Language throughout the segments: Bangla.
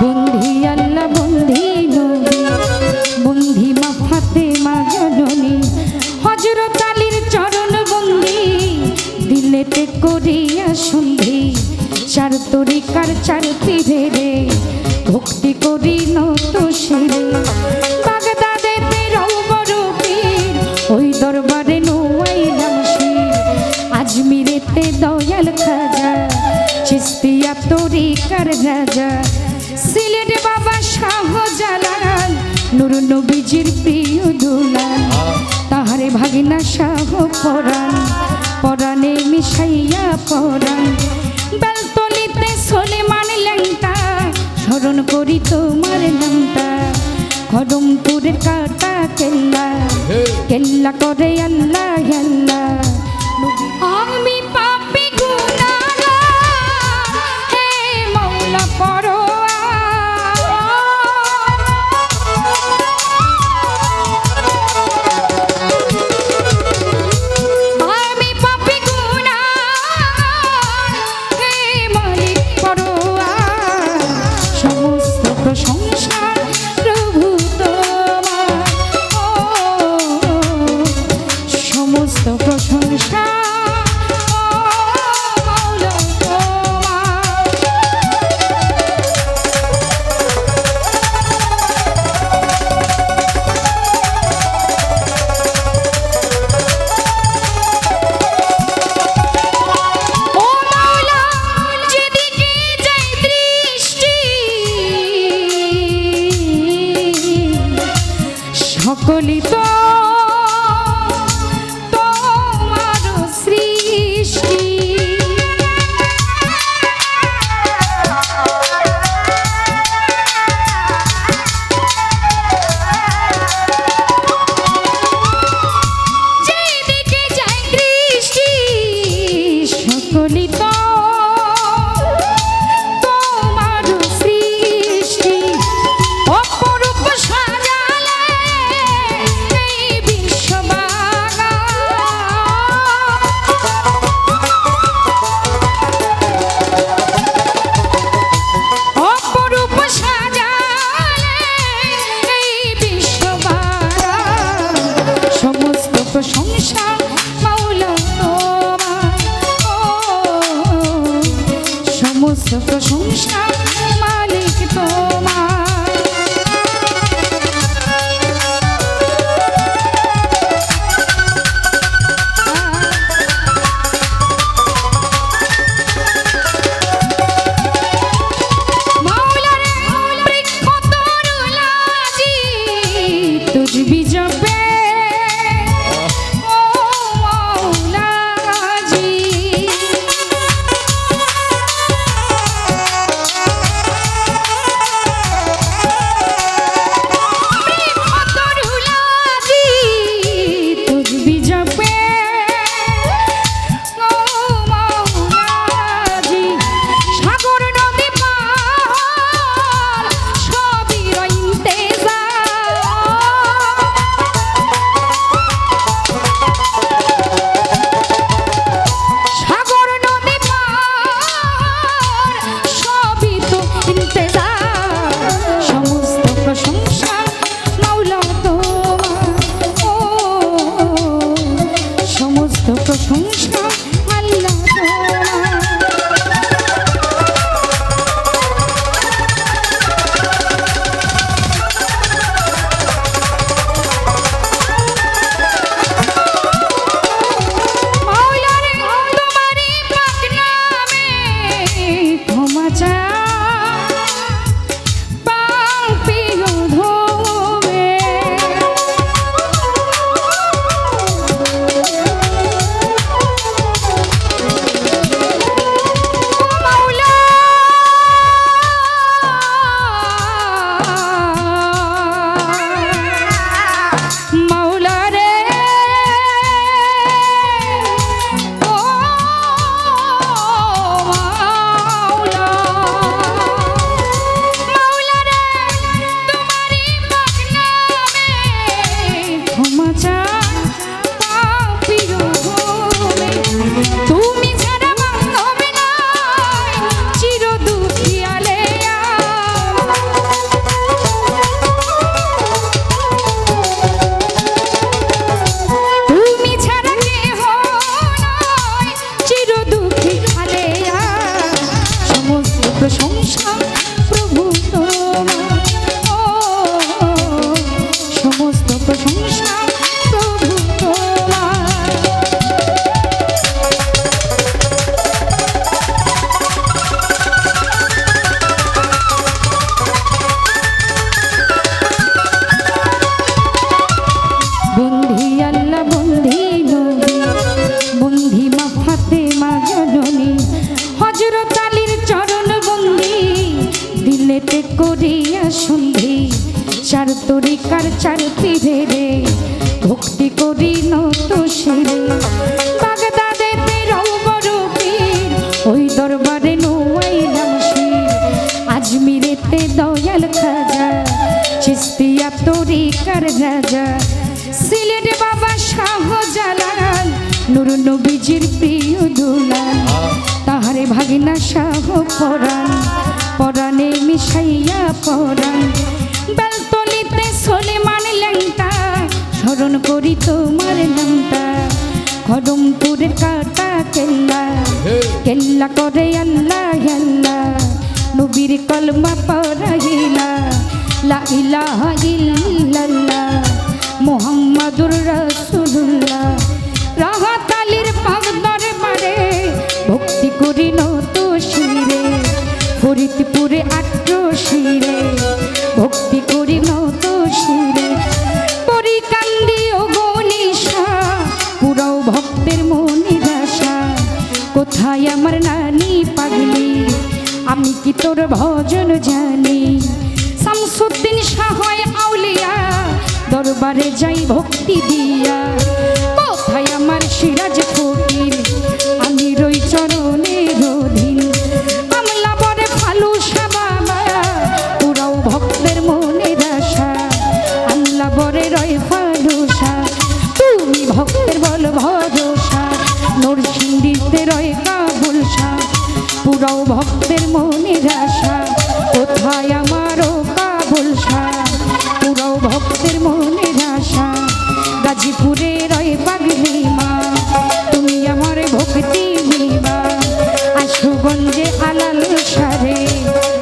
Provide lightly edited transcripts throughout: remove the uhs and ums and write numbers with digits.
বন্ধি আল্লাহ বন্ধি নবী বন্ধি মা ফাতেমা জননী হযরত আলীর চরণ বন্ধি দিলেতে করিয়া সন্ধি চার তরিকার চার পীরে রে ভক্তি করি নত শিরে বাগদাদেতে রৌবর পীর ওই দরবারে নোয়াইলাম শির আজমিরেতে দয়াল খাজা চিস্তিয়া তরিকার রাজা সিলেট বাবা শাহজালাল নূর নবীজির প্রিয় দুলাল তাহারে ভাগিনা শাহ পরাণ পরাণে মিশাইয়া পরাণ বেলতলিতে সলেমান ল্যাংটা স্মরণ করি তোমার নামটা খড়মপুরের কাটা কেল্লা কেল্লা করে আল্লাহ আল্লাহ আমি পাপী গুনাহগার হে মাওলা সকলি তো তোমার সৃষ্টি যেদিকে যায় দৃষ্টি সকলি তো তোমার সৃষ্টি অপরূপ সাজালে মিলতে করিয়া সন্ধি চার তরিকার চার পীরে রে ভক্তি করি নত শিরে বাগদাদেতে রও বড় পীর ওই দরবারে নোয়াইলাম শির আজমিরেতে দয়াল খাজা চিস্তিয়া তরিকার রাজা সিলেটে বাবা শাহজালাল নূর নবীজির প্রিয় দুলাল তাহারে ভাগিনা শাহ পরাণ পরাণে মিশাইয়া পরাণ বেলতলিতে সলেমান ল্যাংটা স্মরণ করি তোমার নামটা খড়মপুরের কাটা কেল্লা কেল্লা করে আল্লাহ আল্লাহ নবীর কলমা পড়াইলা লা ইলাহা ইল্লাল্লাহ মুহাম্মাদুর রাসূলুল্লাহ রাহাত আলীর পাক দরবারে ভক্তি করি নত শিরে ফরিদপুরে আট্র শিরে ভক্তি করি নত শিরে পরিকান্দি ও গনিশা পুরাও ভক্তের মনে আশা কোথায় আমার নানি পাগলি আমি কি তোর ভজন জানি শামসুদ্দিন শাহ আউলিয়া দরবারে যাই ভক্তি দিয়া কোথায় আমার সিরাজ ফকির আমি রই চরণের অধীন আমলা বরে ফালুসা বাবা পুরাও ভক্তের মনের আশা আমলা বরে রয় ফালুসা তুমি ভক্তের বল ভরসা নরসিংদীতে রয় কাবুলসা পুরাও ভক্তের মনের আশা কোথায় আমারও কাবুলসা পুরাও ভক্তের মনের আশা গাজীপুরে রয় পাগলি মা তুমি আমার ভক্তি নিবা আশুগঞ্জে আলাল সারে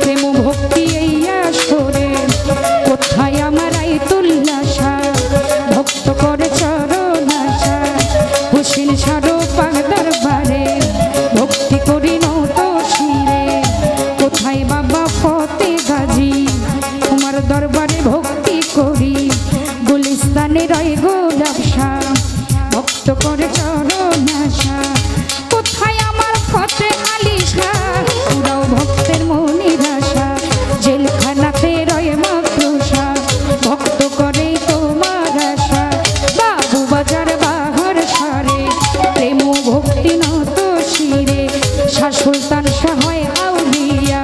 প্রেম ভক্তি এই আসরে কোথায় আমার আইতুল্লাসা ভক্ত করে চরণ আশা হুসেন সারো পাগ দরবারে ভক্তি করি নত শিরে কোথায় বাবা ফতে গাজী তোমার দরবারে ভক্তি করি গুলিস্তানে রয় গোলাপ শাহ ভক্ত করে চরণ আশা কোথায় আমার ফতে আলী শাহ পুরাও ভক্তের মনের আশা জেলখানাতে রয় মাকরুষা ভক্ত করে তোমার আশা বাবু বাজার বাহার সারে প্রেম ভক্তি নত শিরে শাহ সুলতান শাহ আউলিয়া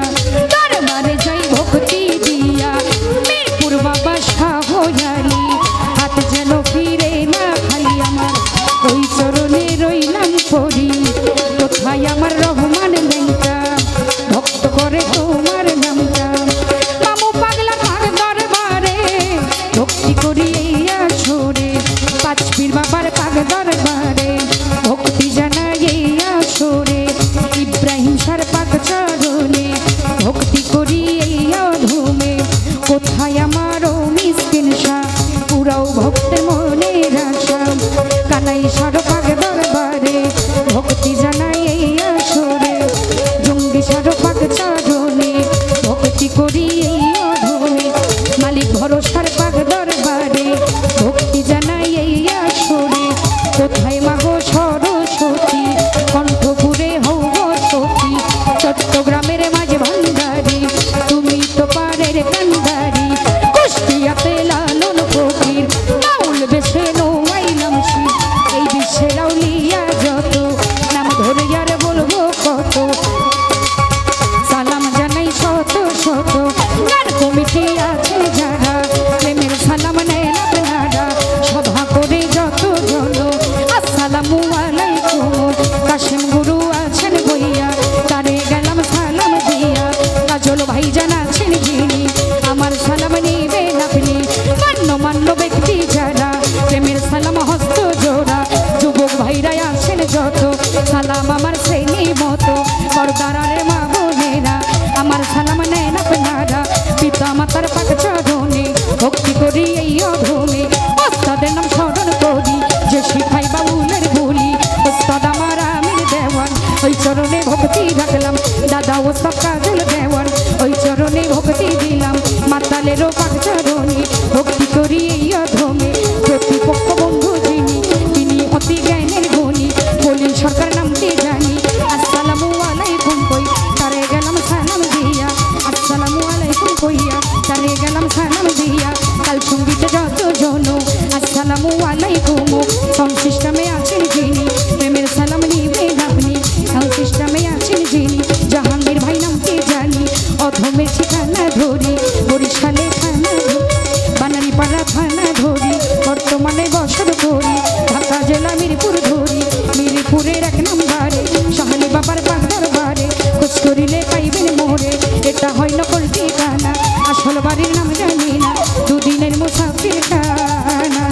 দরবারে যাই ভক্তি দিয়া মিরপুর বাবা শাহ আলী হাত যেন ফিরে না খালি আমার ওই চরণে রইলাম পড়ি কোথায় আমার রহমান লেঙ্কা ভক্ত করে তোমার নামটা মামু পাগলা পাগ দরবারে ভক্তি করি এই আসরে পাঁচ পীর বাবার পাগ দরবারে ভক্তি জানাই এই আসরে ইব্রাহিম সার পাগ চরণে ভক্তি করি এই অধমে কোথায় আমারও মিসকিন শাহ পুরাও ভক্তের মনের আশা কানাই সার পাগ দরবারে ভক্তি জানাই এই আসরে জঙ্গি সার পাগ চরণে ভক্তি করি এই অধমে মালিক ভরসার পাগ দরবারে ভক্তি জানাই এই আসরে কোথায় মাগো সরস্বতী কণ্ঠপুরে হৌ সতী চট্টগ্রামের মাঝে ভান্ডারি তুমি তো পারের কান্ডারি কুষ্টিয়াতে লালন ফকির বাউল বেশে নোয়াইলাম শির এই বিশ্বের আউলিয়া যত নাম ধরে আর বলবো কত সালাম জানাই শত শত গান কমিটি আছে যারা প্রেমের সালাম নেন আপনারা সভা করে যত জন আসসালামু আলাইকুম কাশিম গুরু আছেন বইয়া তারে গেলাম সালাম দিয়া কাজল ভাই জানাচ্ছেন যিনি আমার সালাম নিবেন আপনি মান্য ব্যক্তি যারা প্রেমের সালাম হস্ত জোড়া যুবক ভাইরা আছেন যত সালাম আমার শ্রেণী মতো পর্দারে মা বোনেরা আমার সালাম নেন আপনারা পিতা মাতার পাক চরণে ভক্তি করি এই অধমে ওস্তাদের নাম স্মরণ করি যে শিখাই বাউলের বলি ওস্তাদ আমার আমির দেওয়ান ওই চরণে ভক্তি রাখলাম দাদা ওস্তাদ কাজল দেওয়ান ওই চরণে ভক্তি দিলাম মাতালেরও পাক চরণে ভক্তি করি এই অধমে প্রতিপক্ষ বন্ধু যিনি তিনি অতি জ্ঞানের গুণী বলি সরকার নামটি জানি আসসালামু আলাইকুম কই তারে গেলাম সালাম দিয়া আসসালামু আলাইকুম কইয়া চালিয়ে গেলাম সালাম দিয়া কাল সঙ্গীতে যত জন আসসালামু আলাইকুম সাউন্ড সিস্টেমে আছেন যিনি প্রেমের সালাম নিবেন আপনি সাউন্ড সিস্টেমে আছেন যিনি জাহাঙ্গীর ভাই নামকে জানি অধমের ঠিকানা ধরি বরিশালে থানা বানানি পাড়া থানা ধরি বর্তমানে বছর ধরি ঢাকা জেলা মিরপুর ধরি মিরপুরের 1 নম্বরে শাহালি বাবার পাক দরবারে খোঁজ করিলে পাইবেন মোরে এটা হয় নকল ঠিকানা আসল বাড়ির নাম জানি না দুদিনের মুসাফির খানা